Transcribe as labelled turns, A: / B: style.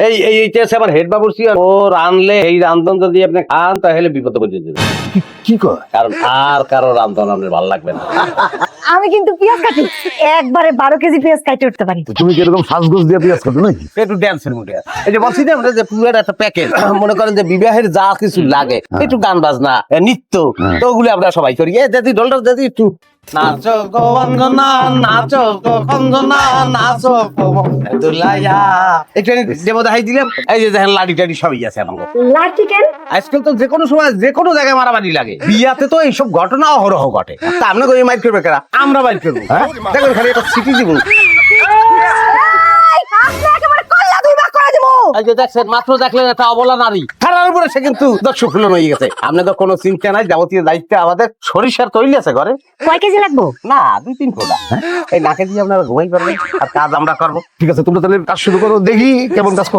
A: এইটা আছে আমার হেড বাবুর্চি, ও রানলে এই রান্ধন যদি আপনি খান তাহলে বিপদে পড়ে যেতে,
B: কি কয়?
A: কারণ আর কারো রান্ধন আপনার ভালো লাগবে না।
C: আমি কিন্তু পেঁয়াজ কাটি, একবারে 12 কেজি পেঁয়াজ কাটে উঠতে পারি।
B: তুমি কি এরকম সাজগোজ দিয়ে পেঁয়াজ কাটো নাকি?
A: একটু ড্যান্সের মুডে আছে। এই যে বলছি যে আমরা যে পুরো একটা প্যাকেজ, মনে করেন যে বিবাহের যা কিছু লাগে, একটু গান বাজনা, নৃত্য, তো ওগুলো আমরা সবাই করি। এই দাদি ঢোলটা দাদি একটু নাচো গো অঞ্জনা, নাচো গো অঞ্জনা, নাচো গো দুলাইয়া, একটু ডেমো দেখাই দিলাম। এই যে দেখেন লাডি টাডি সবই আছে আমাকে।
C: লাঠি কেন?
A: আজকাল তো যে কোনো সময় যে কোনো জায়গায় মারামারি লাগে, বিয়াতে তো এইসব ঘটনা অহরহ ঘটে। তা আপনাকে ওই মাইর করবে কারা? আমরা মাইর করবো। হ্যাঁ দেখুন খালি একটা সিটি দিব।
C: আপনি একেবারে কল্লা দুই ভাগ করে দেব।
A: এই যে দেখছেন, মাত্র দেখলেন একটা অবলা নারী, খারার উপরে সে কিন্তু দর্শক ফুলন হয়ে গেছে। আপনাদের কোনো চিন্তা নাই, যাবতীয় দায়িত্ব আমাদের। সরিষার তৈরি আছে ঘরে,
C: কয় কেজি লাগবো?
A: না 2-3 ফোঁটা। এই নাকে দিয়ে আপনারা ঘুমাই পারবেন, আর কাজ আমরা করবো।
B: ঠিক আছে, তোমরা তাহলে কাজ শুরু করো, দেখি কেমন কাজ করো।